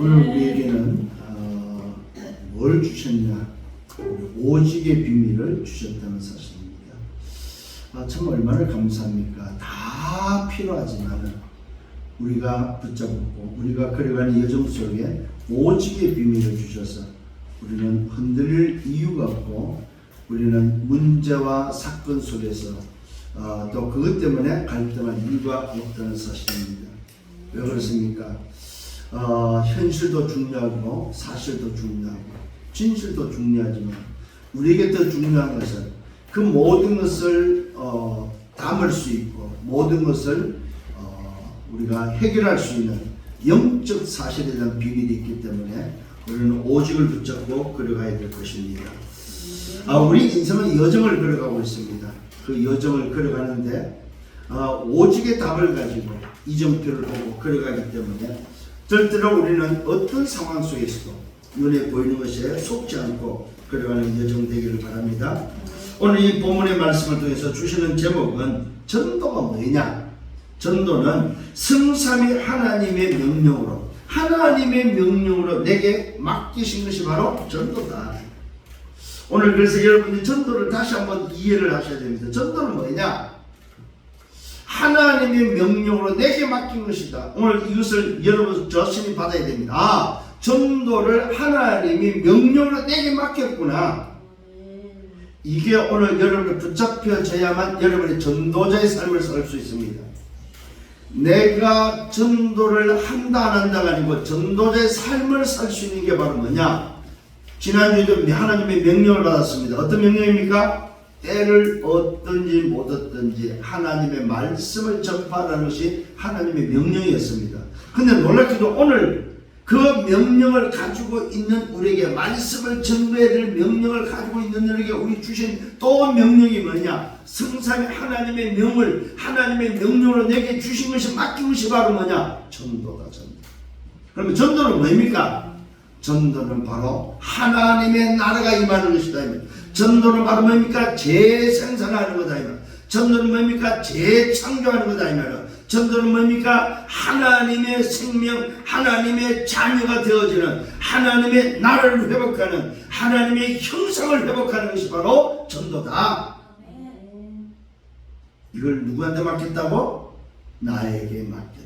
오늘 우리에게는 뭘 주셨냐? 오직의 비밀을 주셨다는 사실입니다. 참 얼마나 감사합니까? 다 필요하지만 우리가 붙잡고 우리가 걸어가는 여정 속에 오직의 비밀을 주셔서 우리는 흔들릴 이유가 없고 우리는 문제와 사건 속에서 또 그것 때문에 갈등할 이유가 없다는 사실입니다. 왜 그렇습니까? 현실도 중요하고 사실도 중요하고 진실도 중요하지만 우리에게 더 중요한 것은 그 모든 것을 담을 수 있고 모든 것을 우리가 해결할 수 있는 영적 사실에 대한 비밀이 있기 때문에 우리는 오직을 붙잡고 걸어가야 될 것입니다. 우리 인생은 여정을 걸어가고 있습니다. 그 여정을 걸어가는데 오직의 답을 가지고 이정표를 보고 걸어가기 때문에 절대로 우리는 어떤 상황 속에서도 눈에 보이는 것에 속지 않고 걸어가는 여정 되기를 바랍니다. 오늘 이 본문의 말씀을 통해서 주시는 제목은 전도가 뭐냐? 전도는 성삼위 하나님의 명령으로 내게 맡기신 것이 바로 전도다. 오늘 그래서 여러분이 전도를 다시 한번 이해를 하셔야 됩니다. 전도는 뭐냐? 하나님의 명령으로 내게 맡긴 것이다. 오늘 이것을 여러분 자신이 받아야 됩니다. 전도를 하나님이 명령으로 내게 맡겼구나. 이게 오늘 여러분이 붙잡혀져야만 여러분이 전도자의 삶을 살 수 있습니다. 내가 전도를 한다 안 한다가 아니고 전도자의 삶을 살 수 있는 게 바로 뭐냐? 지난주에도 하나님의 명령을 받았습니다. 어떤 명령입니까? 때를 얻든지 못 얻든지 하나님의 말씀을 전파하는 것이 하나님의 명령이었습니다. 근데 놀랍게도 오늘 그 명령을 가지고 있는 우리에게 말씀을 전해야 될 명령을 가지고 있는 우리에게 우리 주신 또 명령이 뭐냐? 성삼위 하나님의 하나님의 명령으로 내게 주신 것이 맡긴 것이 바로 뭐냐? 전도다. 전도. 그러면 전도는 뭐입니까? 전도는 바로 하나님의 나라가 임하는 것이다. 전도는 바로 뭡니까? 재생산하는 거다. 전도는 뭡니까? 재창조하는 거다. 전도는 뭡니까? 하나님의 생명, 하나님의 자녀가 되어지는 하나님의 나라를 회복하는 하나님의 형상을 회복하는 것이 바로 전도다. 이걸 누구한테 맡겼다고? 나에게 맡겼다.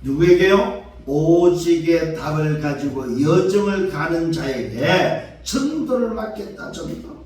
누구에게요? 오직의 답을 가지고 여정을 가는 자에게 전도를 맡겼다. 전도.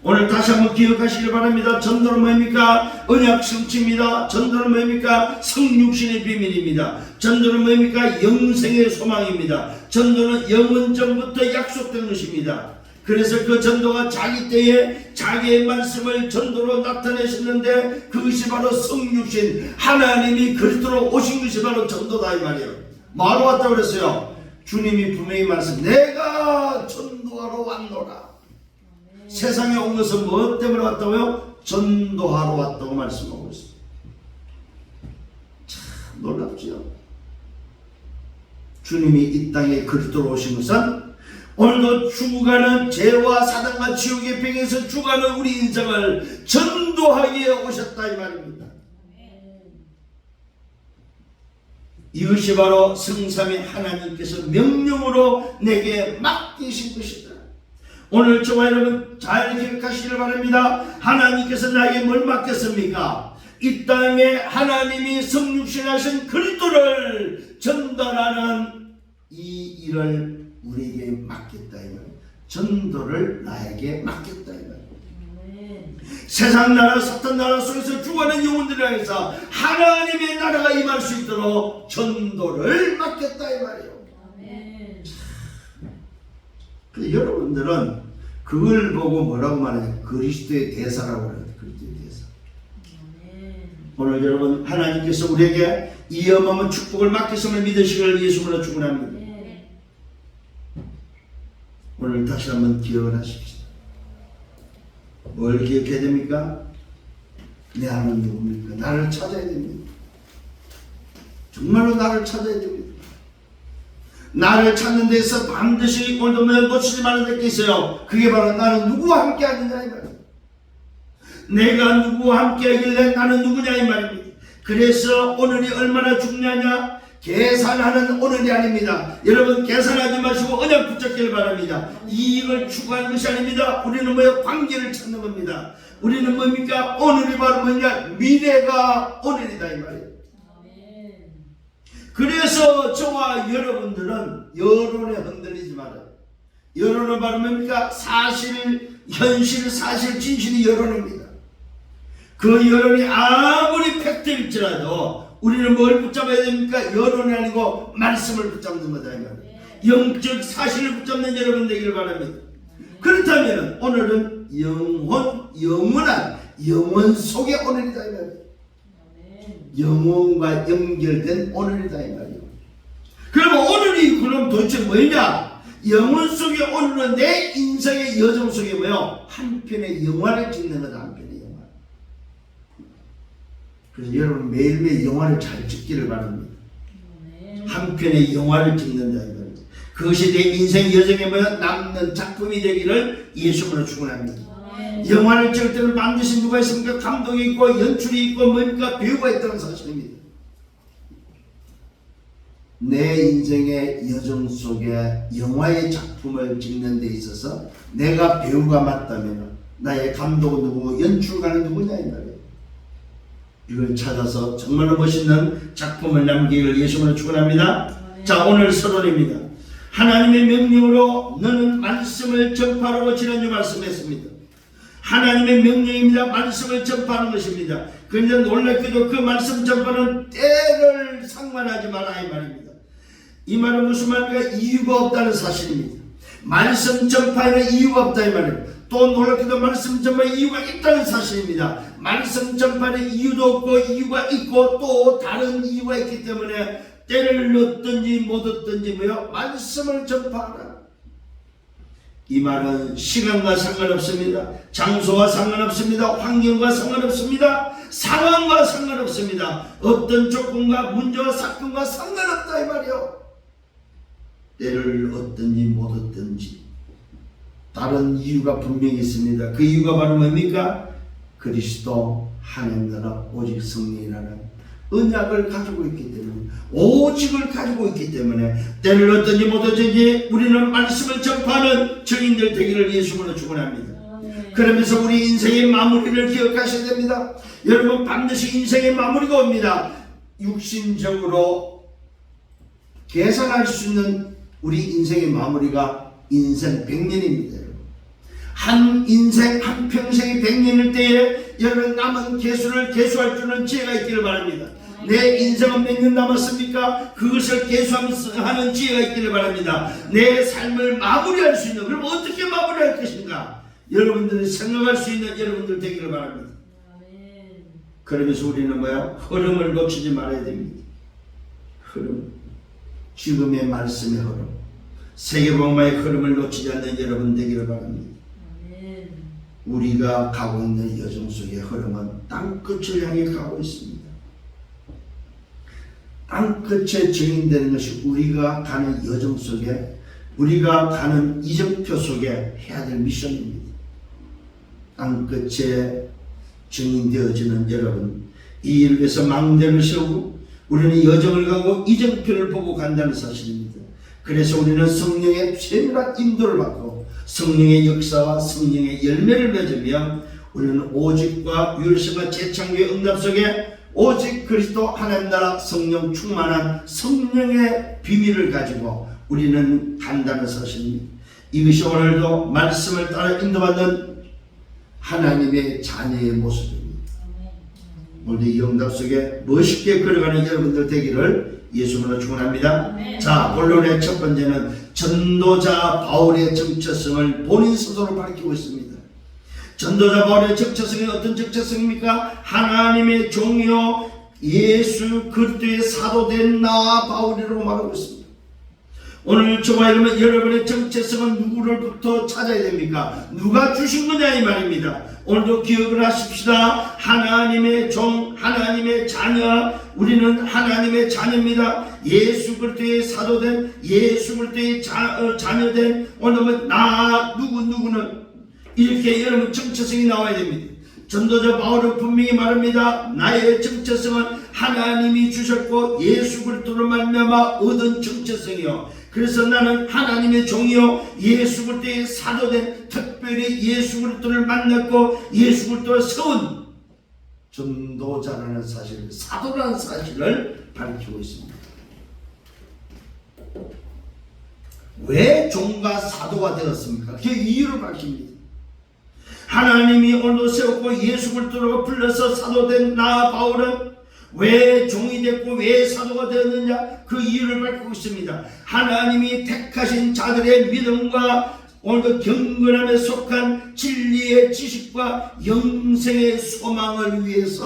오늘 다시 한번 기억하시길 바랍니다. 전도는 뭡니까? 언약 성취입니다. 전도는 뭡니까? 성육신의 비밀입니다. 전도는 뭡니까? 영생의 소망입니다. 전도는 영원전부터 약속된 것입니다. 그래서 그 전도가 자기 때에 자기의 말씀을 전도로 나타내셨는데 그것이 바로 성육신 하나님이 그리스도로 오신 것이 바로 전도다 이 말이에요. 뭐하러 왔다고 그랬어요? 주님이 분명히 말씀 내가 전도하러 왔노라. 세상에 온 것은 무엇 때문에 왔다고요? 전도하러 왔다고 말씀하고 있습니다. 참 놀랍지요. 주님이 이 땅에 그리스도로 오신 것은 오늘도 죽어가는 죄와 사단과 지옥의 병에서 죽어가는 우리 인생을 전도하기에 오셨다 이 말입니다. 이것이 바로 성삼위 하나님께서 명령으로 내게 맡기신 것이다. 오늘 저와 여러분 잘 기억하시길 바랍니다. 하나님께서 나에게 뭘 맡겼습니까? 이 땅에 하나님이 성육신하신 그리스도를 전달하는 이 일을 우리에게 맡겼다. 전도를 나에게 맡겼다. 세상 나라 사탄 나라 속에서 죽어가는 영혼들을 향해서 하나님의 나라가 임할 수 있도록 전도를 맡겼다 이 말이에요. 근데 여러분들은 그걸 보고 뭐라고 말해요? 그리스도의 대사라고 그래요. 그리스도의 대사. 오늘 여러분 하나님께서 우리에게 이 어마어마한 축복을 맡겼음을 믿으시기를 예수님으로 축원합니다. 오늘 다시 한번 기억을 하십시오. 뭘 기억해야 됩니까? 내 하나님 누굽니까? 나를 찾아야 됩니다. 정말로 나를 찾아야 됩니다. 나를 찾는 데서 반드시 오늘도 놓치지 말아야 될 게 있어요. 그게 바로 나는 누구와 함께 하느냐 이 말이에요. 내가 누구와 함께 하길래 나는 누구냐 이 말입니다. 그래서 오늘이 얼마나 중요하냐? 계산하는 오늘이 아닙니다. 여러분 계산하지 마시고 언약 붙잡기를 바랍니다. 이익을 추구하는 것이 아닙니다. 우리는 뭐예요? 관계를 찾는 겁니다. 우리는 뭡니까? 오늘이 바로 뭐냐? 미래가 오늘이다 이 말이에요. 그래서 저와 여러분들은 여론에 흔들리지 말아요. 여론은 바로 뭡니까? 사실, 현실, 사실, 진실이 여론입니다. 그 여론이 아무리 팩트일지라도 우리는 뭘 붙잡아야 됩니까? 여론이 아니고 말씀을 붙잡는 거다 이 말이에요. 영적 사실을 붙잡는 여러분 되기를 바랍니다. 그렇다면 오늘은 영원한 영원 속의 오늘이다 이 말이에요. 영혼과 연결된 오늘이다 이 말이에요. 그러면 오늘이 그럼 도대체 뭐냐? 영혼 속의 오늘은 내 인생의 여정 속에 뭐요? 한 편의 영화를 찍는 거다. 한 편의 영화. 그래서 여러분 매일매일 영화를 잘 찍기를 바랍니다. 한 편의 영화를 찍는다 이 말이에요. 그것이 내 인생 여정에 뭐요? 남는 작품이 되기를 예수님으로 축원합니다. 영화를 찍을 때는 반드시 누가 있습니까? 감독이 있고 연출이 있고 뭡니까? 배우가 있다는 사실입니다. 내 인생의 여정 속에 영화의 작품을 찍는 데 있어서 내가 배우가 맞다면 나의 감독은 누구고 연출가는 누구냐 이 말이에요. 이걸 찾아서 정말로 멋있는 작품을 남기기를 예수님으로 축원합니다. 자, 오늘 서론입니다. 하나님의 명령으로 너는 말씀을 전파하라고 지난주 말씀했습니다. 하나님의 명령입니다. 말씀을 전파하는 것입니다. 그런데 놀랍게도 그 말씀 전파는 때를 상관하지 마라 이 말입니다. 이 말은 무슨 말입니까? 이유가 없다는 사실입니다. 말씀 전파에는 이유가 없다 이 말입니다. 또 놀랍게도 말씀 전파에 이유가 있다는 사실입니다. 말씀 전파에 이유도 없고 이유가 있고 또 다른 이유가 있기 때문에 때를 얻든지 못 얻든지 뭐요? 말씀을 전파하라. 이 말은 시간과 상관없습니다. 장소와 상관없습니다. 환경과 상관없습니다. 상황과 상관없습니다. 어떤 조건과 문제와 사건과 상관없다 이 말이요. 때를 얻든지 못 얻든지 다른 이유가 분명히 있습니다. 그 이유가 바로 뭡니까? 그리스도 하나님 나라 오직 승리라는 언약을 가지고 있기 때문에 오직을 가지고 있기 때문에 때를 얻든지 못 얻든지 우리는 말씀을 전파하는 증인들 되기를 예수님으로 축원합니다. 그러면서 우리 인생의 마무리를 기억하셔야 됩니다. 여러분 반드시 인생의 마무리가 옵니다. 육신적으로 계산할 수 있는 우리 인생의 마무리가 인생 100년입니다. 한 인생 한 평생이 100년일 때에 여러분 남은 계수를 계수할 줄 아는 지혜가 있기를 바랍니다. 내 인생은 몇 년 남았습니까? 그것을 계수하는 지혜가 있기를 바랍니다. 내 삶을 마무리할 수 있는, 그럼 어떻게 마무리할 것인가? 여러분들이 생각할 수 있는 여러분들 되기를 바랍니다. 그러면서 우리는 뭐야? 흐름을 놓치지 말아야 됩니다. 흐름, 지금의 말씀의 흐름, 세계복음화의 흐름을 놓치지 않는 여러분 되기를 바랍니다. 우리가 가고 있는 여정 속의 흐름은 땅끝을 향해 가고 있습니다. 땅끝에 증인되는 것이 우리가 가는 여정 속에, 우리가 가는 이정표 속에 해야 될 미션입니다. 땅끝에 증인되어지는 여러분, 이 일을 위해서 망대를 세우고 우리는 여정을 가고 이정표를 보고 간다는 사실입니다. 그래서 우리는 성령의 세밀한 인도를 받고 성령의 역사와 성령의 열매를 맺으며 우리는 오직과 유일성과 재창조의 응답 속에 오직 그리스도 하나님 나라 성령 충만한 성령의 비밀을 가지고 우리는 간다는 사실입니다. 이것이 오늘도 말씀을 따라 인도받는 하나님의 자녀의 모습입니다. 오늘도 이 응답 속에 멋있게 걸어가는 여러분들 되기를 예수님으로 축원합니다. 자, 본론의 첫 번째는 전도자 바울의 정체성을 본인 스스로 밝히고 있습니다. 전도자 바울의 정체성이 어떤 정체성입니까? 하나님의 종이요 예수 그리스도의 사도된 나와 바울이라고 말하고 있습니다. 오늘 저와 여러분의 정체성은 누구를부터 찾아야 됩니까? 누가 주신 거냐 이 말입니다. 오늘도 기억을 하십시다. 하나님의 종, 하나님의 자녀, 우리는 하나님의 자녀입니다. 예수 그리스도의 사도된, 예수 그리스도의 자녀된 오늘은 나 누구는 이렇게 여러분 정체성이 나와야 됩니다. 전도자 바울은 분명히 말합니다. 나의 정체성은 하나님이 주셨고 예수 그리스도로 말미암아 얻은 정체성이요. 그래서 나는 하나님의 종이요 예수 그리스도의 사도된, 특별히 예수 그리스도를 만났고 예수 그리스도를 세운 전도자라는 사실, 사도라는 사실을 밝히고 있습니다. 왜 종과 사도가 되었습니까? 그 이유를 밝힙니다. 하나님이 오늘도 세웠고 예수 그리스도로 불러서 사도된 나 바울은 왜 종이 됐고 왜 사도가 되었느냐? 그 이유를 밝히고 있습니다. 하나님이 택하신 자들의 믿음과 오늘도 경건함에 속한 진리의 지식과 영생의 소망을 위해서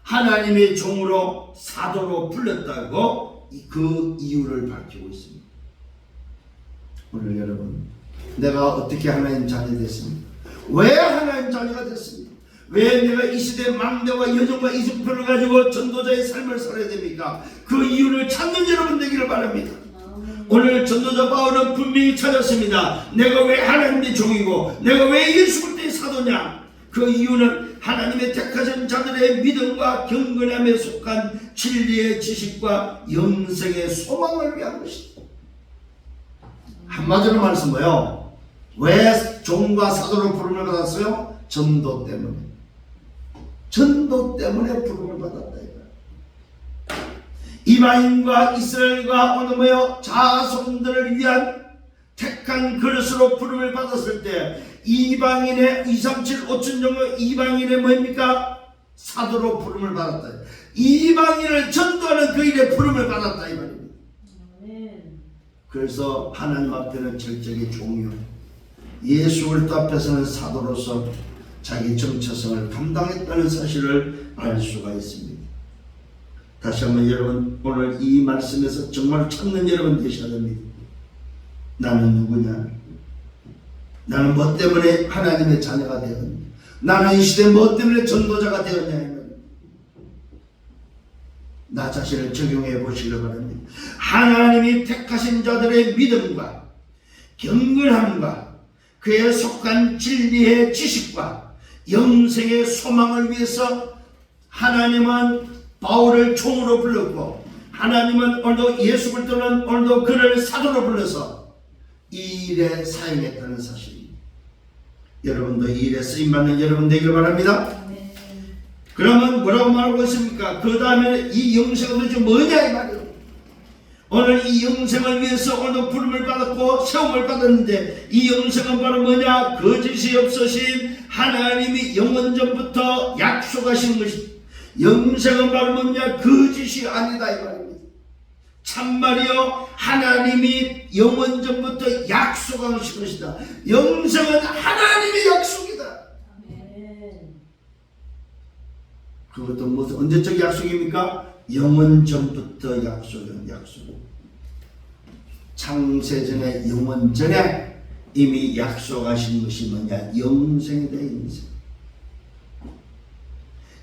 하나님의 종으로 사도로 불렀다고 그 이유를 밝히고 있습니다. 오늘 여러분, 내가 어떻게 하나님 자녀 됐습니까? 왜 하나님 자녀가 됐습니까? 왜 내가 이 시대 망대와 여정과 이승표를 가지고 전도자의 삶을 살아야 됩니까? 그 이유를 찾는 여러분 되기를 바랍니다. 오늘 전도자 바울은 분명히 찾았습니다. 내가 왜 하나님의 종이고 내가 왜 예수 그리스도의 사도냐? 그 이유는 하나님의 택하신 자들의 믿음과 경건함에 속한 진리의 지식과 영생의 소망을 위한 것이다. 한마디로 말씀 뭐요? 왜 종과 사도로 부름을 받았어요? 전도 때문에. 전도 때문에 부름을 받았다. 이방인과 이스라엘과 오늘 뭐요? 자손들을 위한 택한 그릇으로 부름을 받았을 때 이방인의 237 5천 정도 이방인의 뭐입니까? 사도로 부름을 받았다. 이방인을 전도하는 그 일에 부름을 받았다 이 말입니다. 그래서 하나님 앞에는 철저하게 종이요 예수 그리스도 앞에서는 사도로서 자기 정체성을 감당했다는 사실을 알 수가 있습니다. 다시 한번 여러분, 오늘 이 말씀에서 정말 찾는 여러분 되셔야 됩니다. 나는 누구냐? 나는 뭐 때문에 하나님의 자녀가 되었냐? 나는 이 시대에 뭐 때문에 전도자가 되었냐? 나 자신을 적용해 보시기 바랍니다. 하나님이 택하신 자들의 믿음과 경건함과 그에 속한 진리의 지식과 영생의 소망을 위해서 하나님은 바울을 종으로 불렀고 하나님은 오늘도 예수 그리스도는 오늘도 그를 사도로 불러서 이 일에 사용했다는 사실입니다. 여러분도 이 일에 쓰임받는 여러분 되길 바랍니다. 그러면 뭐라고 말하고 있습니까? 그 다음에 이 영생은 도대체 뭐냐 이 말이에요. 오늘 이 영생을 위해서 오늘 부름을 받았고 세움을 받았는데 이 영생은 바로 뭐냐? 거짓이 없으신 하나님이 영원전부터 약속하신 것입니다. 영생은 바로 뭐냐? 거짓이 아니다 이 말입니다. 참말이요 하나님이 영원전부터 약속하신 것이다. 영생은 하나님의 약속이다. 그것도 무슨 언제적 약속입니까? 영원전부터 약속은 약속. 창세전에 영원전에 이미 약속하신 것이 뭐냐? 영생이다. 영생.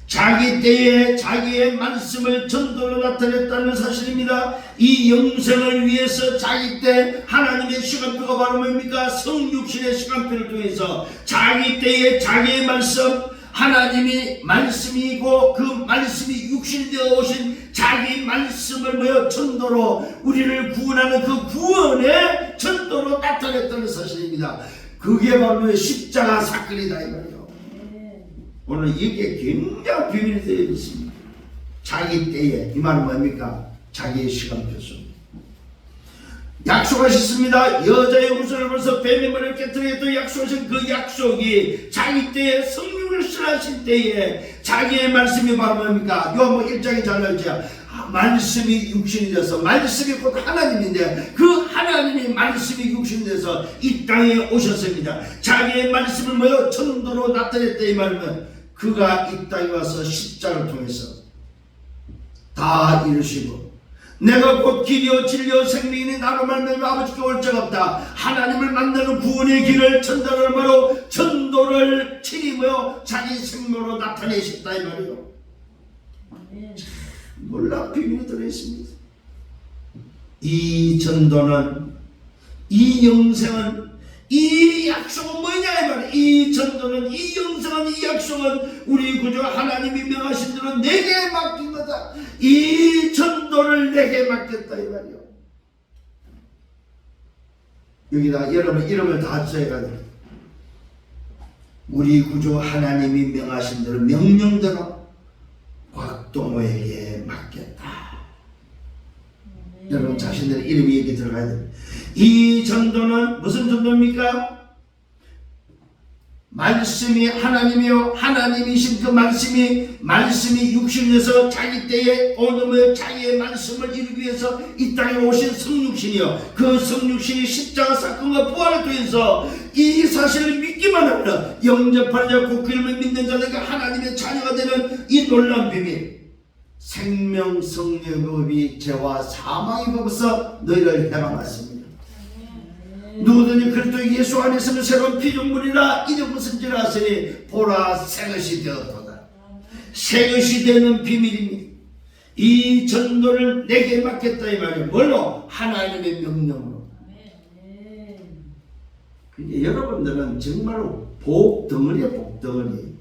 자기 때에 자기의 말씀을 전도로 나타냈다는 사실입니다. 이 영생을 위해서 자기 때 하나님의 시간표가 바로 뭡니까? 성육신의 시간표를 통해서 자기 때에 자기의 말씀, 하나님이 말씀이고 그 말씀이 육신되어 오신 자기 말씀을 뭐요? 전도로 우리를 구원하는 그 구원의 전도로 나타냈다는 사실입니다. 그게 바로 십자가 사건이다 이 말이에요. 오늘 이게 굉장히 비밀이 되어 있습니다. 자기 때에 이 말은 뭡니까? 자기의 시간표입니다. 약속하셨습니다. 여자의 후손을 벌써 뱀의 머리를 깨뜨리겠다고 약속하신 그 약속이 자기 때에 성령을 실하신 때에 자기의 말씀이 바로 뭡니까? 요한복음 1장에 잘 나오죠. 말씀이 육신이 돼서 말씀이 곧 하나님인데 그 하나님이 말씀이 육신이 돼서 이 땅에 오셨습니다. 자기의 말씀을 뭐요? 전도로 나타냈다 이 말은 그가 이 땅에 와서 십자가를 통해서 다 이루시고 내가 곧 길이요 진리요 생명이니 나로 말미암아 아버지께 올 적 없다. 하나님을 만나는 구원의 길을 전달하는 바로 전도를 친히 뭐요? 자기 생명으로 나타내셨다 이 말이요. 몰라 비밀이 들어있습니다. 이 전도는 이 영생은 이 약속은 뭐냐 이 말이야. 이 전도는, 이 영성은, 이 약속은 우리 구주 하나님이 명하신 대로 내게 맡긴 거다. 이 전도를 내게 맡겼다 이 말이야. 여기다 여러분 이름을 다 써야 돼. 우리 구주 하나님이 명하신 대로, 명령대로 곽동호에게 맡겼다. 여러분 자신들의 이름이 여기 들어가야 됩니다. 이 전도는 무슨 전도입니까? 말씀이 하나님이요, 하나님이신 그 말씀이 육신에서 자기 때에 오늘의 자기의 말씀을 이루기 위해서 이 땅에 오신 성육신이요, 그 성육신이 십자가 사건과 부활을 통해서 이 사실을 믿기만 하면 영접하는 자, 곧 그 이름을 믿는 자들에게 하나님의 자녀가 되는 이 놀라운 비밀, 생명 성령의 법이 죄와 사망의 법에서 너희를 해방하였습니다. 누구든지 그리스도 예수 안에서는 새로운 피조물이라, 이제 무슨지를 아시니 보라 새것이 되었도다. 새것이 되는 비밀입니다. 이 전도를 내게 맡겼다 이 말이에요. 뭘로? 하나님의 명령으로. 그러니까 여러분들은 정말로 복 덩어리야, 복 덩어리.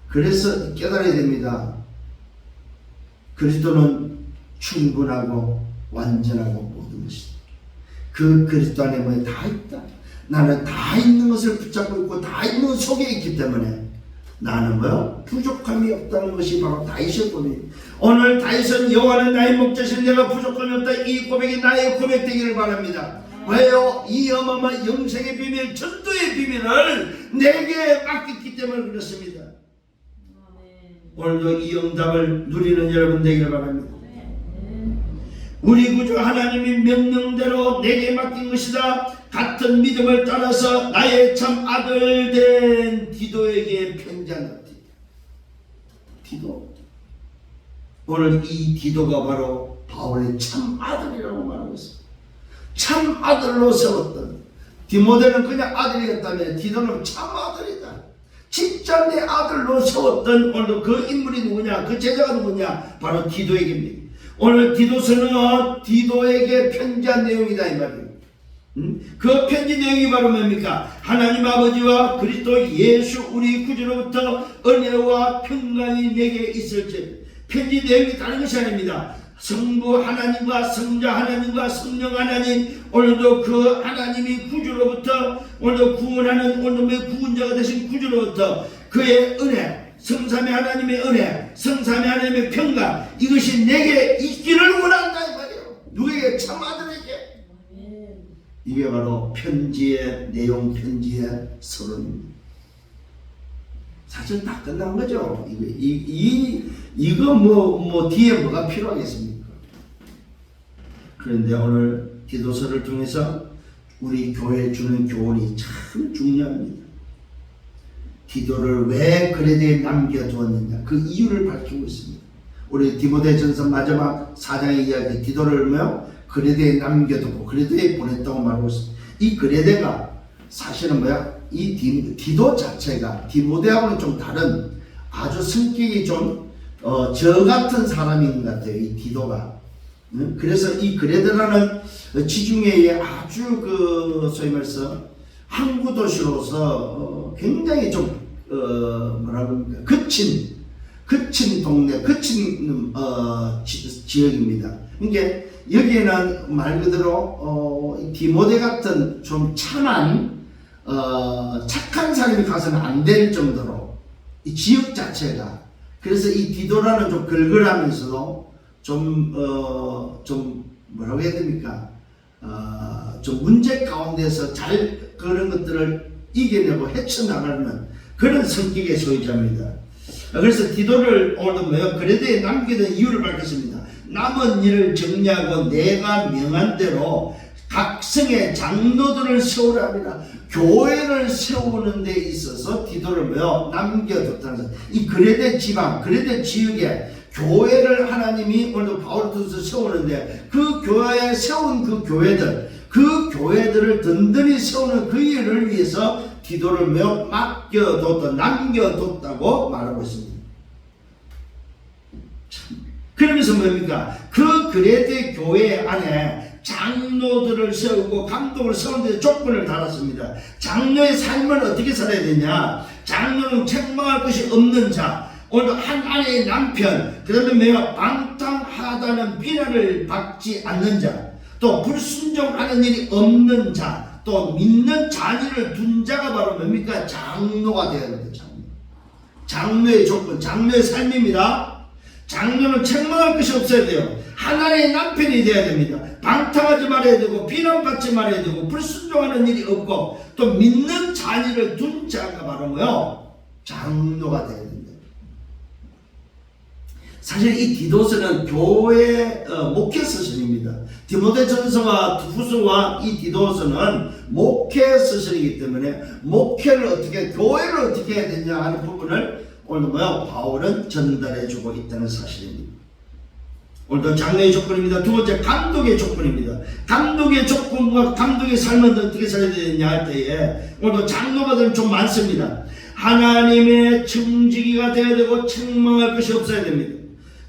그래서 깨달아야 됩니다. 그리스도는 충분하고 완전하고 모든 것이다. 그 그리스도 안에 뭐 다 있다. 나는 다 있는 것을 붙잡고 있고 다 있는 것 속에 있기 때문에 나는 뭐요? 부족함이 없다는 것이 바로 다윗의 고백. 오늘 다윗은 여호와는 나의 목자신, 내가 부족함이 없다, 이 고백이 나의 고백 되기를 바랍니다. 왜요? 이 어마어마한 영생의 비밀, 전도의 비밀을 내게 맡겼기 때문에 그렇습니다. 오늘도 이 응답을 누리는 여러분 되기를 바랍니다. 우리 구주 하나님이 명령대로 내게 맡긴 것이다. 같은 믿음을 따라서 나의 참 아들 된 디도에게 편지한다. 디도. 오늘 이 디도가 바로 바울의 참 아들이라고 말하고 있습니다. 참 아들로 세웠던, 디모데는 그냥 아들이었다면 디도는 참 아들이다. 진짜 내 아들로 세웠던 오늘 그 인물이 누구냐, 그 제자가 누구냐, 바로 디도에게입니다. 오늘 디도서는 디도에게 편지한 내용이다 이 말이에요. 그 편지 내용이 바로 뭡니까? 하나님 아버지와 그리스도 예수 우리 구주로부터 은혜와 평강이 내게 있을지. 편지 내용이 다른 것이 아닙니다. 성부 하나님과 성자 하나님과 성령 하나님, 오늘도 그 하나님이 구주로부터, 오늘도 구원하는 오늘의 구원자가 되신 구주로부터 그의 은혜, 성삼위 하나님의 은혜, 성삼위 하나님의 평강, 이것이 내게 있기를 원한다 이 말이에요. 누구에게? 참 아들에게. 이게 바로 편지의 내용, 편지의 서론입니다. 사실 다 끝난 거죠. 이거 뭐 뒤에 뭐가 필요하겠습니까? 그런데 오늘 디도서를 통해서 우리 교회에 주는 교훈이 참 중요합니다. 디도를 왜 그레데에 남겨두었느냐, 그 이유를 밝히고 있습니다. 우리 디모데전서 마지막 4장의 이야기, 디도를 그레데에 남겨두고 그레데에 보냈다고 말하고 있습니다. 이 그레데가 사실은 이 디도 자체가 디모데하고는 좀 다른, 아주 성격이 좀 저 같은 사람인 것 같아요. 이 디도가. 그래서 이 그레데라는 지중해의 아주 소위 말해서 항구 도시로서 굉장히 좀 거친 동네, 거친 지역입니다. 그러니까 여기에는 말 그대로 디모데 같은 좀 참한 착한 사람이 가서는 안 될 정도로 이 지역 자체가, 그래서 이 디도라는 좀 걸걸하면서도 좀 뭐라고 해야 됩니까? 좀 문제 가운데서 잘 그런 것들을 이겨내고 헤쳐나가는 그런 성격의 소유자입니다. 그래서 디도를 오늘 그레데에 남기던 이유를 밝혔습니다. 남은 일을 정리하고 내가 명한 대로 각 성의 장로들을 세우라 합니다. 교회를 세우는 데 있어서 디도를 남겨뒀다는 것입니다. 이 그레데 지방, 그레데 지역에 교회를 하나님이 오늘 바울을 통해서 세우는데, 그 교회에 세운 그 교회들을 든든히 세우는 그 일을 위해서 디도를 맡겨뒀다, 남겨뒀다고 말하고 있습니다. 참. 그러면서 뭡니까? 그 그레데 교회 안에 장로들을 세우고 감독을 세우는 데 조건을 달았습니다. 장로의 삶은 어떻게 살아야 되냐? 장로는 책망할 것이 없는 자, 오늘도 한 아내의 남편, 그 다음에 매우 방탕하다는 비난을 받지 않는 자, 또 불순종하는 일이 없는 자, 또 믿는 자녀를 둔 자가 바로 뭡니까? 장로가 되어야 됩니다. 장로의 조건, 장로의 삶입니다. 장로는 책망할 것이 없어야 돼요. 하나님의 남편이 되어야 됩니다. 방탕하지 말아야 되고 비난받지 말아야 되고 불순종하는 일이 없고 또 믿는 자녀를 둔 자가 바로 뭐요? 장로가 되어야 됩니다. 사실 이 디도서는 교회 목회 서신입니다. 디모데전서와 후서와 이 디도서는 목회 서신이기 때문에 목회를 어떻게, 교회를 어떻게 해야 되냐 하는 부분을 오늘 뭐요? 바울은 전달해 주고 있다는 사실입니다. 오늘도 장로의 조건입니다. 두 번째, 감독의 조건입니다. 감독의 조건과 감독의 삶은 어떻게 살아야 되느냐 할 때에 오늘도 장로가들은 좀 많습니다. 하나님의 청지기가 되어야 되고 책망할 것이 없어야 됩니다.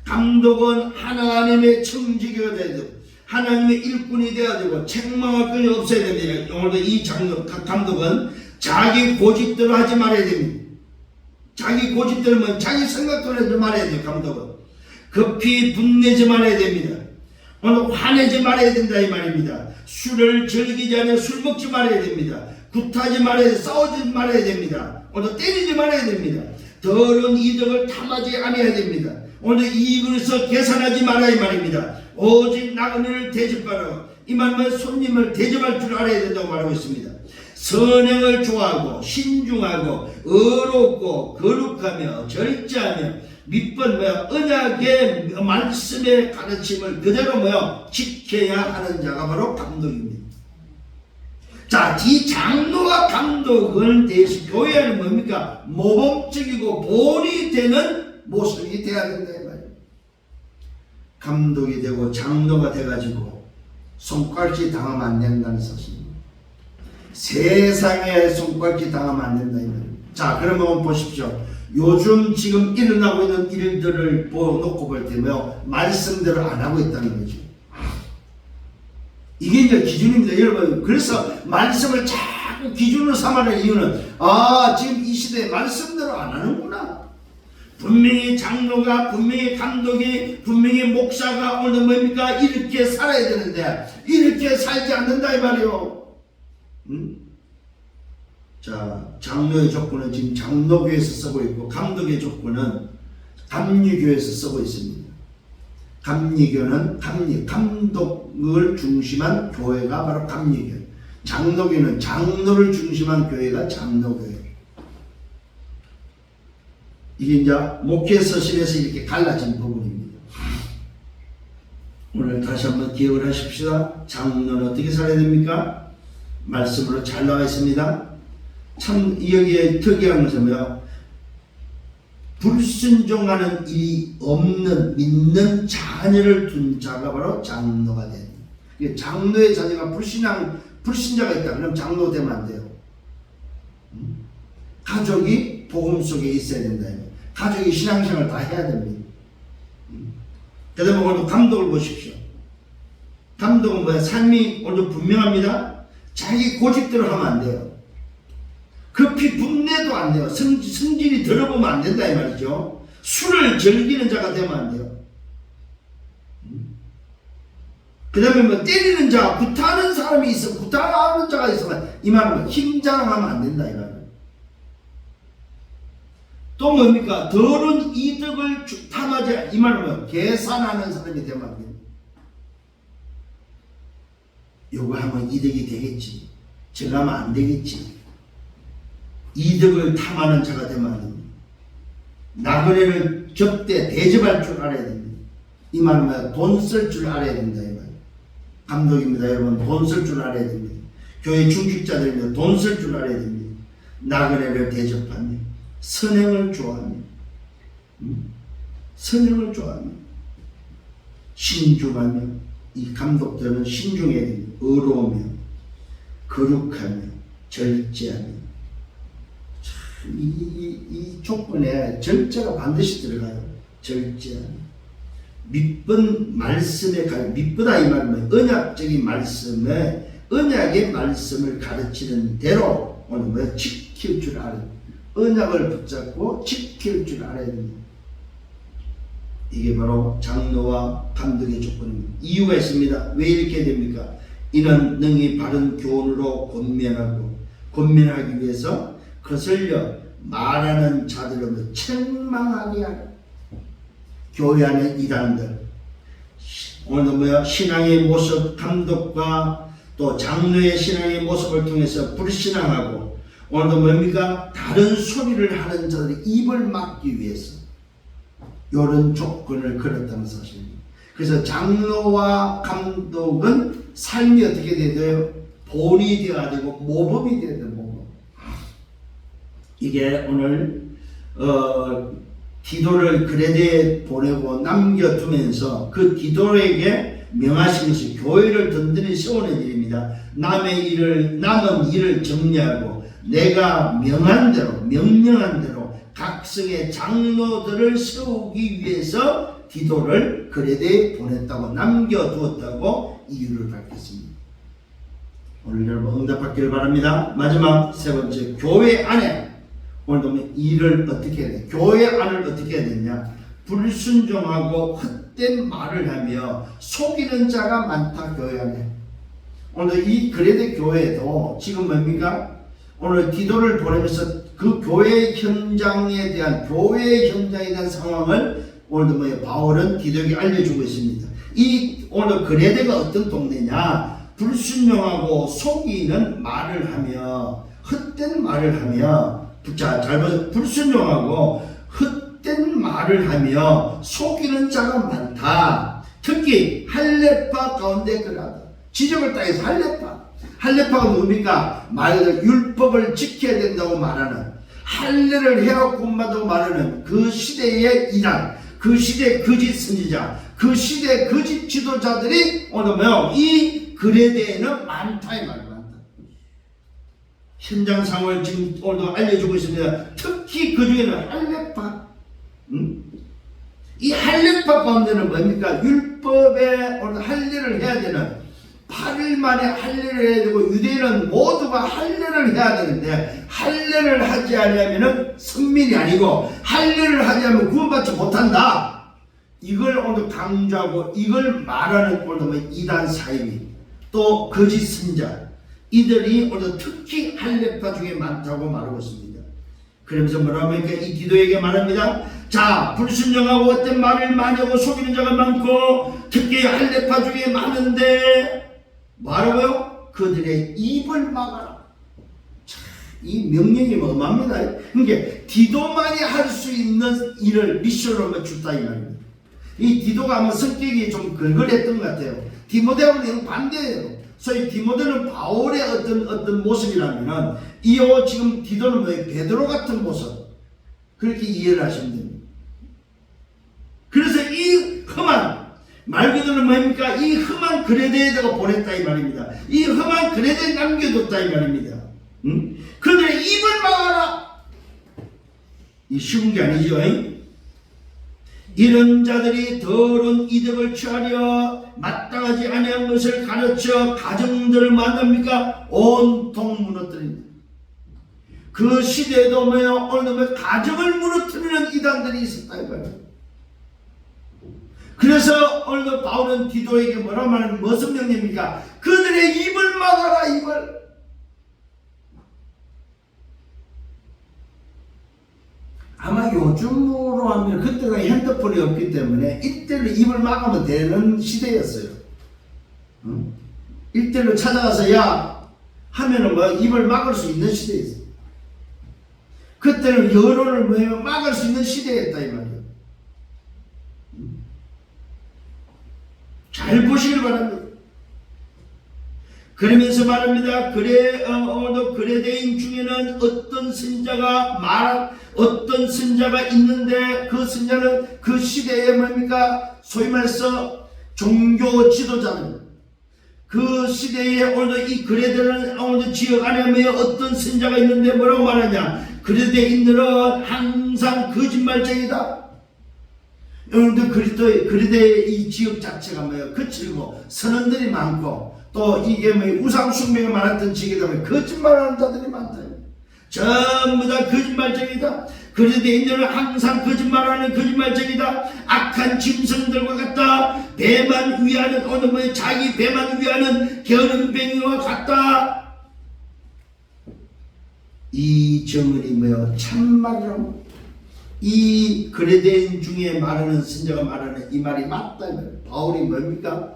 감독은 하나님의 청지기가 되어야 되고 하나님의 일꾼이 되어야 되고 책망할 것이 없어야 됩니다. 오늘도 이 감독은 자기 고집대로 하지 말아야 됩니다. 자기 고집대로면 자기 생각대로 하지 말아야 돼요. 감독은 급히 분내지 말아야 됩니다. 오늘 화내지 말아야 된다 이 말입니다. 술을 즐기지 않아 술 먹지 말아야 됩니다. 굿하지 말아야 돼. 싸우지 말아야 됩니다. 오늘 때리지 말아야 됩니다. 더러운 이득을 탐하지 않아야 됩니다. 오늘 이익을 해서 계산하지 말아야 이 말입니다. 오직 나그네를 대접하라. 이 말은 손님을 대접할 줄 알아야 된다고 말하고 있습니다. 선행을 좋아하고 신중하고 의롭고 거룩하며 절제하며 밑번 언약의 말씀의 가르침을 그대로 지켜야 하는 자가 바로 감독입니다. 자, 이 장로와 감독은 대신 교회 안에 뭡니까? 모범적이고 본이 되는 모습이 되어야 된다 이 말이에요. 감독이 되고 장로가 돼가지고 손가락질 당하면 안 된다는 사실입니다. 세상에 손가락질 당하면 안 된다 이 말이에요. 자, 그러면 보십시오. 요즘 지금 일어나고 있는 일들을 놓고 볼 때면 말씀대로 안 하고 있다는 거죠. 이게 이제 기준입니다. 여러분, 그래서 말씀을 자꾸 기준으로 삼아낼 이유는 지금 이 시대에 말씀대로 안 하는구나. 분명히 장로가, 분명히 감독이, 분명히 목사가 오늘 뭡니까? 이렇게 살아야 되는데 이렇게 살지 않는다 이 말이요. 자, 장로의 조건은 지금 장로교에서 쓰고 있고 감독의 조건은 감리교에서 쓰고 있습니다. 감리교는 감독을 중심한 교회가 바로 감리교, 장로교는 장로를 중심한 교회가 장로교회. 이게 이제 목회 서신에서 이렇게 갈라진 부분입니다. 오늘 다시 한번 기억을 하십시다. 장로는 어떻게 살아야 됩니까? 말씀으로 잘 나와 있습니다. 참 여기에 특이한 것은 뭐야? 불순종하는 일이 없는 믿는 자녀를 둔 자가 바로 장로가 됩니다. 장로의 자녀가 불신자가 있다 그러면 장로 되면 안 돼요. 가족이 복음 속에 있어야 된다. 가족이 신앙생활을 다 해야 됩니다. 그 다음에 오늘 감독을 보십시오. 감독은 뭐야? 삶이 오늘 분명합니다. 자기 고집대로 하면 안 돼요. 급히 분내도 안 돼요. 성질이 더러우면 안 된다 이 말이죠. 술을 즐기는 자가 되면 안 돼요. 그 다음에 때리는 자, 구타하는 사람이 있어, 구타하는 자가 있으면 이 말은 힘장하면 안 된다 이 말이에요. 또 뭡니까? 더러운 이득을 탐하지, 이 말은 계산하는 사람이 되면 안 됩니다. 요거 하면 이득이 되겠지, 저거 하면 안 되겠지. 이득을 탐하는 자가 되면 안 됩니다. 나그네를 접대 대접할 줄 알아야 됩니다. 이 말은 돈 쓸 줄 알아야 된다 이 말. 감독입니다. 여러분, 돈 쓸 줄 알아야 됩니다. 교회 중직자들입니다. 돈 쓸 줄 알아야 됩니다. 나그네를 대접하며 선행을 좋아하며 선행을 좋아하며 신중하며, 이 감독들은 신중해야 됩니다. 의로우며 거룩하며 절제하며. 이 조건에 절제가 반드시 들어가요. 절제하며 믿은 말씀에 믿보다 이 말은 언약적인 말씀에 언약의 말씀을 가르치는 대로 오늘 뭐 지킬 줄 알아야 언약을 붙잡고 지킬 줄 알아야 됩니다. 이게 바로 장로와 감독의 조건입니다. 이유가 있습니다. 왜 이렇게 됩니까? 이는 능히 바른 교훈으로 권면하기 위해서 거슬려 말하는 자들을 책망하게 하라. 교회 안의 이단들 오늘 신앙의 모습 감독과 또 장로의 신앙의 모습을 통해서 불신앙하고 오늘도 뭡니까? 다른 소리를 하는 자들의 입을 막기 위해서 이런 조건을 걸었다는 사실입니다. 그래서 장로와 감독은 삶이 어떻게 돼야 돼요? 본이 되어야 되고 모범이 되어야 돼요. 모범. 이게 오늘 디도를 그레데에 보내고 남겨두면서 그 디도에게 명하신 것이 교회를 든든히 세우는 일입니다. 남은 일을 정리하고 내가 명한 대로 명령한 대로 각성의 장로들을 세우기 위해서 디도를 그레데에 보냈다고 남겨두었다고 이유를 밝혔습니다. 오늘 여러분 응답받기를 바랍니다. 마지막 세 번째, 교회 안에 오늘도 일을 어떻게 해야 돼? 교회 안을 어떻게 해야 되냐? 불순종하고 헛된 말을 하며 속이는 자가 많다. 교회 안에 오늘 이 그레데 교회도 지금 뭡니까? 오늘 디도를 보내면서 그 교회 현장에 대한 상황을 오늘도 바울은 디도에게 알려주고 있습니다. 이 오늘 그레데가 어떤 동네냐? 불순종하고 속이는 말을 하며 헛된 말을 하며 잘 보세요. 불순종하고 헛된 말을 하며 속이는 자가 많다. 특히 할례파 가운데 그러하다. 지적을 따해서 할례파가 뭡니까? 말 그대로 율법을 지켜야 된다고 말하는, 할례를 해야 구원받다고 말하는 그 시대의 이단, 그 시대의 거짓 선지자, 그 시대의 거짓 지도자들이 오늘 이 그레데에는 많다 이 말이에요. 현장 상황을 지금 오늘도 알려주고 있습니다. 특히 그 중에는 할례파, 이 할례파 가운데는 뭡니까? 율법에 오늘 할례를 해야 되는 8일 만에 할례를 해야 되고 유대인은 모두가 할례를 해야 되는데 할례를 하지 않으면 선민이 아니고 할례를 하지 않으면 구원받지 못한다. 이걸 오늘 강조하고 이걸 말하는 오늘 이단 사이비 또 거짓 선자 이들이 오늘 특히 할례파 중에 많다고 말하고 있습니다. 그러면서 뭐라고 합니까? 이 디도에게 말합니다. 자, 불순종하고 어떤 말을 많이 하고 속이는 자가 많고 특히 할례파 중에 많은데 뭐라고요? 그들의 입을 막아라. 이 명령이 어마합니다. 그러니까 디도만이 할 수 있는 일을 미션으로 줬다 이 말입니다. 이 디도가 아마 성격이 좀 걸걸했던 것 같아요. 디모데하고는 반대예요. 소위 디모데는 바울의 어떤 모습이라면은 이어 지금 디도는 뭐예요? 베드로 같은 모습. 그렇게 이해를 하시면 됩니다. 그래서 이 험한 말 그대로 뭡니까? 이 험한 그레데에다가 보냈다 이 말입니다. 이 험한 그레데에 남겨뒀다 이 말입니다. 그들의 입을 막아라. 이 쉬운 게 아니죠. 이런 자들이 더러운 이득을 취하려 마땅하지 아니한 것을 가르쳐 가정들을 만납니까? 온통 무너뜨립니다. 그 시대에도 오늘 가정을 무너뜨리는 이단들이 있었다 이거예요. 그래서 오늘 바울은 디도에게 뭐라고 말하는 무슨 명령입니까? 그들의 입을 막아라. 입을. 아마 요즘으로 하면 그때가 핸드폰이 없기 때문에 일대일로 입을 막으면 되는 시대였어요. 일대일로 찾아가서 야 하면은 입을 막을 수 있는 시대였어요. 그때는 여론을 막을 수 있는 시대였다 이 말이에요. 잘 보시길 바랍니다. 그러면서 말합니다. 그레데인 중에는 어떤 선자가 있는데 그 선자는 그 시대에 뭡니까? 소위 말해서 종교 지도자는 그 시대에 오늘 이 그레데는 오늘 지역 안에 어떤 선자가 있는데 뭐라고 말하냐? 그레데인들은 항상 거짓말쟁이다. 여러분들 그리스도의 이 지역 자체가 뭐예요? 거칠고 선원들이 많고 또 이게 뭐 우상 숭배가 많았던 지역이다 보니 거짓말하는 자들이 많다. 전부 다 거짓말쟁이다. 그리스도인들은 항상 거짓말하는 거짓말쟁이다. 악한 짐승들과 같다. 배만 위하는 어느 뭐 자기 배만 위하는 게으름뱅이와 같다. 이 정은이 뭐요? 참말로 이 그리스도인 중에 말하는 선자가 말하는 이 말이 맞다. 바울이 뭡니까?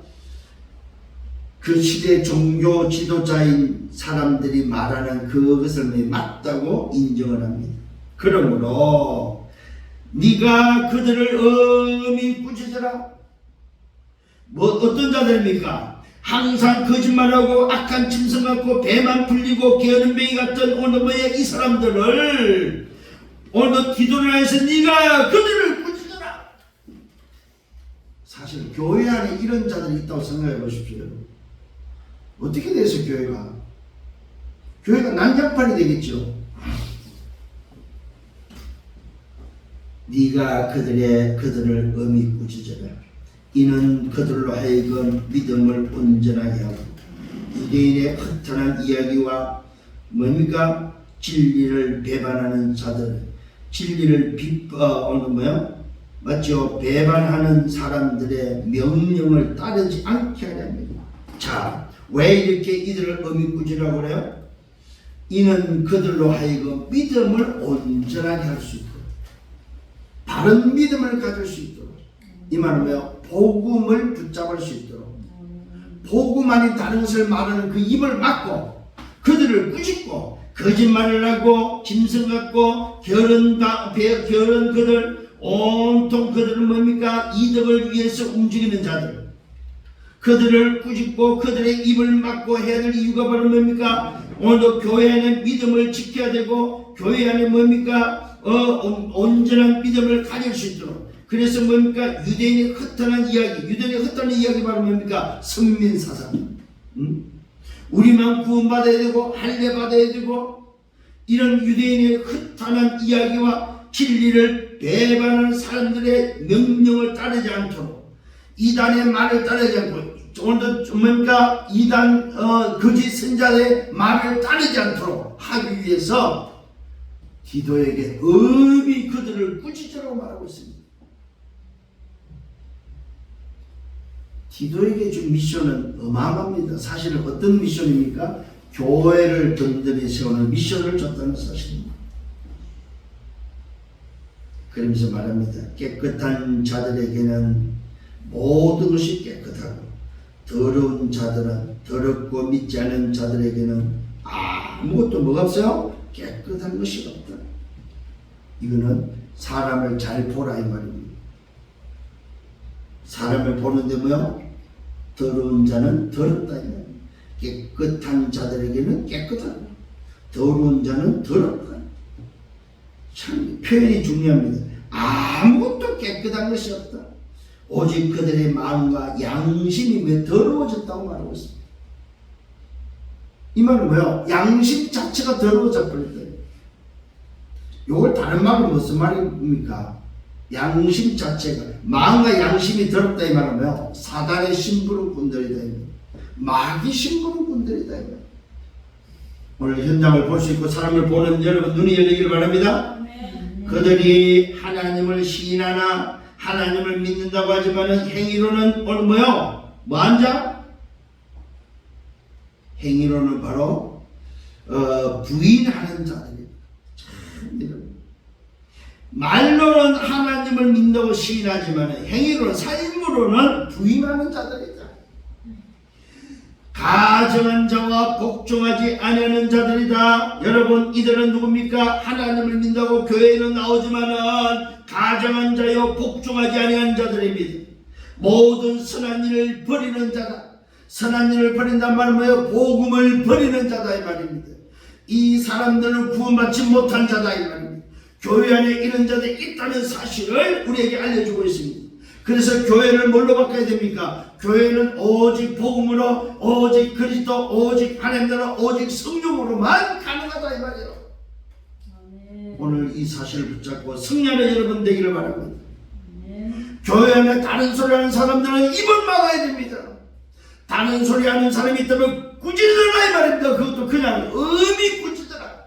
그 시대 종교 지도자인 사람들이 말하는 그것을 맞다고 인정을 합니다. 그러므로 네가 그들을 엄히 꾸짖어라. 뭐 어떤 자들입니까? 항상 거짓말하고 악한 짐승 같고 배만 풀리고 게으름뱅이 같은 오늘 뭐야 이 사람들을 오늘 기도를 해서 네가 그들을 꾸짖어라. 사실 교회 안에 이런 자들이 있다고 생각해 보십시오. 어떻게 돼서 교회가 난장판이 되겠죠. 네가 그들을 엄히 꾸짖어라. 이는 그들로 하여금 믿음을 온전하게 하고 유대인의 허탄한 이야기와 뭡니까? 진리를 배반하는 자들, 진리를 맞죠? 배반하는 사람들의 명령을 따르지 않게 하렵니다. 자, 왜 이렇게 이들을 엄히 꾸짖으라고 그래요? 이는 그들로 하여금 믿음을 온전하게 할 수 있도록, 바른 믿음을 가질 수 있도록, 이 말은 뭐예요? 복음을 붙잡을 수 있도록, 복음 아닌 다른 것을 말하는 그 입을 막고 그들을 꾸짖고 거짓말을 하고 짐승 같고 게으른 그들, 온통 그들은 뭡니까? 이득을 위해서 움직이는 자들, 그들을 꾸짖고 그들의 입을 막고 해야 될 이유가 바로 뭡니까? 오늘도 교회 안에 믿음을 지켜야 되고 교회 안에 뭡니까? 온전한 믿음을 가질 수 있도록. 그래서 뭡니까? 유대인의 허탄한 이야기 바로 뭡니까? 성민사상. 우리만 구원받아야 되고 할례 받아야 되고 이런 유대인의 허탄한 이야기와 진리를 배반하는 사람들의 명령을 따르지 않도록, 이단의 말을 따르지 않고 오늘도 뭡니까? 이단 거짓 선자의 말을 따르지 않도록 하기 위해서 디도에게 엄히 그들을 꾸짖으라고 말하고 있습니다. 디도에게 준 미션은 어마어마합니다. 사실은 어떤 미션입니까? 교회를 든든히 세우는 미션을 줬다는 사실입니다. 그러면서 말합니다. 깨끗한 자들에게는 모든 것이 깨끗하고 더러운 자들은, 더럽고 믿지 않은 자들에게는 아무것도 뭐가 없어요? 깨끗한 것이 없다. 이거는 사람을 잘 보라 이 말입니다. 사람을 보는데 뭐요? 더러운 자는 더럽다 이 말입니다. 깨끗한 자들에게는 깨끗하고 더러운 자는 더럽다. 참 표현이 중요합니다. 아무것도 깨끗한 것이 없다. 오직 그들의 마음과 양심이 더러워졌다고 말하고 있습니다. 이 말은 뭐예요? 양심 자체가 더러워져 버렸다. 이걸 다른 말로 무슨 말입니까? 양심 자체가, 마음과 양심이 더럽다 이 말은 뭐예요? 사단의 심부름 군들이다. 마귀 심부름 군들이다. 오늘 현장을 볼 수 있고 사람을 보는 여러분 눈이 열리기를 바랍니다. 그들이 하나님을 시인하나 하나님을 믿는다고 하지만은 행위로는 오늘 뭐요? 뭐한 자? 행위로는 바로 부인하는 자들이에요. 말로는 하나님을 믿는다고 시인하지만 행위로는, 삶으로는 부인하는 자들이다. 가정한 자와 복종하지 아니하는 자들이다. 여러분, 이들은 누굽니까? 하나님을 믿는다고 교회에는 나오지만은 가정한 자요 복종하지 아니하는 자들입니다. 모든 선한 일을 버리는 자다. 선한 일을 버린단 말은 뭐예요? 복음을 버리는 자다 이 말입니다. 이 사람들은 구원받지 못한 자다 이 말입니다. 교회 안에 이런 자들이 있다는 사실을 우리에게 알려주고 있습니다. 그래서 교회를 뭘로 바꿔야 됩니까? 교회는 오직 복음으로, 오직 그리스도, 오직 하나님 나라, 오직 성령으로만 가능하다 이 말이에요. 오늘 이 사실을 붙잡고 승리하는 여러분 되기를 바랍니다. 교회 안에 다른 소리 하는 사람들은 입을 막아야 됩니다. 다른 소리 하는 사람이 있다면 꾸짖으라 이 말입니다. 그것도 그냥 의미 꾸짖으라.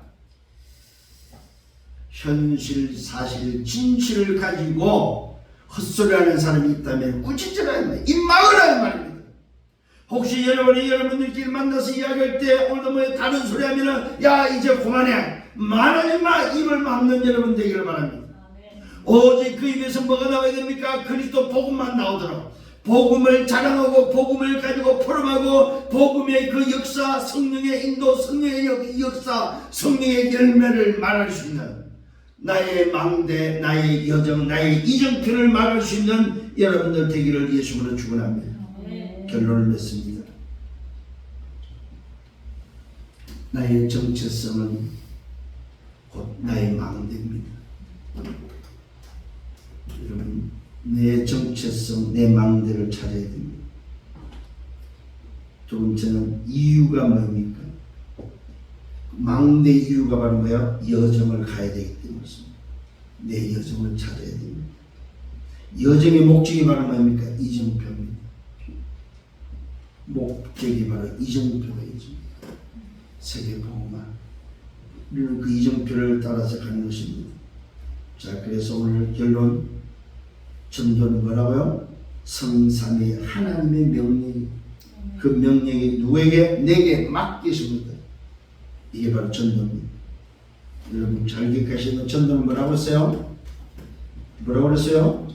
현실, 사실, 진실을 가지고 헛소리 하는 사람이 있다면 꾸짖으라 이 말입니다. 입 막으라 이 말입니다. 혹시 여러분이 여러분들끼리 만나서 이야기할 때 오늘도 뭐 다른 소리 하면은 야 이제 그만해 말하지 마 입을 막는 여러분 되기를 바랍니다. 오직 그 입에서 뭐가 나와야 됩니까? 그리스도 복음만 나오도록 복음을 자랑하고 복음을 가지고 포럼하고 복음의 그 역사, 성령의 인도, 성령의 역사, 성령의 열매를 말할 수 있는 나의 망대, 나의 여정, 나의 이정표를 말할 수 있는 여러분들 되기를 예수님으로 축원합니다. 결론을 맺습니다. 나의 정체성은 곧 나의 망대입니다. 여러분, 내 정체성, 내 망대를 찾아야 됩니다. 두 번째는 이유가 뭡니까? 망대 이유가 바로 뭐야? 여정을 가야 되기 때문이었습니다. 내 여정을 찾아야 됩니다. 여정의 목적이 바로 뭡니까? 이정표입니다. 목적이 바로 이정표가 있습니다. 세계복음화. 우리는 그 이정표를 따라서 가는 것입니다. 자, 그래서 오늘 결론 전도는 뭐라고요? 성삼위 하나님의 명령이 그 명령이 누구에게? 내게 맡기십니다. 이게 바로 전도입니다. 여러분 잘 기억하시는 전도는 뭐라고 했어요? 뭐라고 그랬어요?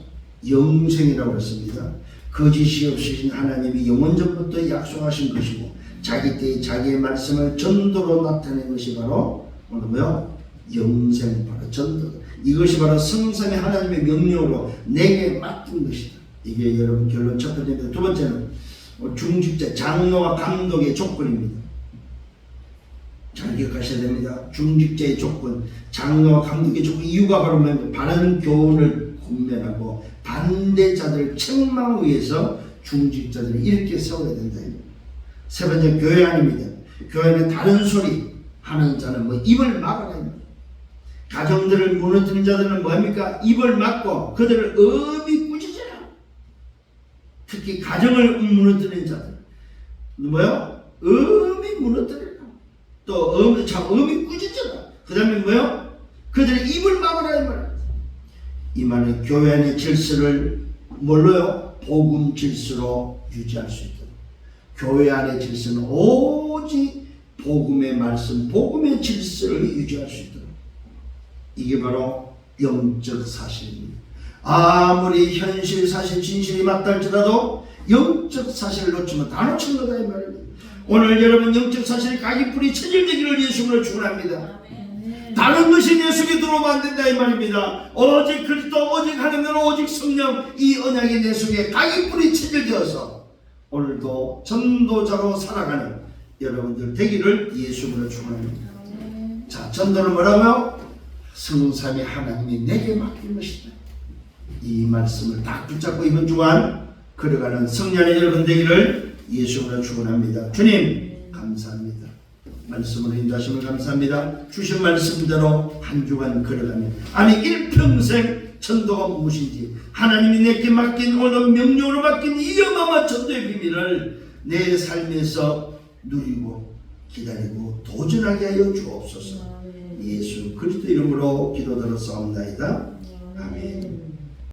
영생이라고 했습니다. 거짓이 없으신 하나님이 영원전부터 약속하신 것이고 자기 때에 자기의 말씀을 전도로 나타낸 것이 바로 오늘 뭐요? 영생, 바로 전도. 이것이 바로 성삼위 하나님의 명령으로 내게 맡긴 것이다. 이게 여러분 결론 첫 번째입니다. 두 번째는 중직자, 장로와 감독의 조건입니다. 잘 기억하셔야 됩니다. 중직자의 조건, 장로와 감독의 조건, 이유가 바로 뭡니까? 바른 교훈을 권면하고 반대자들 책망을 위해서 중직자들을 이렇게 세워야 된다. 세 번째, 교회 안입니다. 교회는 다른 소리 하는 자는 뭐 입을 막아라. 가정들을 무너뜨리는 자들은 뭐합니까? 입을 막고 그들을 엄히 꾸짖어라. 특히 가정을 무너뜨리는 자들 뭐요? 엄히 무너뜨려라. 또 엄히 꾸짖어라. 그 다음에 뭐요? 그들의 입을 막아라 이 말입니다. 이 말은 교회 안의 질서를 뭘로요? 복음 질서로 유지할 수 있도록. 교회 안의 질서는 오직 복음의 말씀, 복음의 질서를 유지할 수 있도록. 이게 바로 영적 사실입니다. 아무리 현실, 사실, 진실이 맞다 할지라도 영적 사실을 놓치면 다 놓친 거다 이 말입니다. 오늘 여러분 영적 사실이 각인뿔이 체질되기를 예수님으로 축원합니다. 다른 것이 내 속에 들어오면 안 된다 이 말입니다. 오직 그리스도, 오직 하나님, 오직 성령, 이 언약이 내 속에 각인뿔이 체질되어서 오늘도 전도자로 살아가는 여러분들 되기를 예수님으로 축원합니다. 자, 전도는 뭐라고요? 성삼위 하나님이 내게 맡긴 것이다. 이 말씀을 딱 붙잡고 이번 주간 걸어가는 성년의 여러분 되기를 예수님으로 축원합니다. 주님 감사합니다. 말씀으로 인도하심을 감사합니다. 주신 말씀대로 한 주간 걸어가며 아니 일평생 전도가 무엇인지 하나님이 내게 맡긴 오늘 명령으로 맡긴 이 어마어마한 전도의 비밀을 내 삶에서 누리고 기다리고 도전하게 하여 주옵소서. 예수 그리스도 이름으로 기도드렸사옵나이다. 아멘.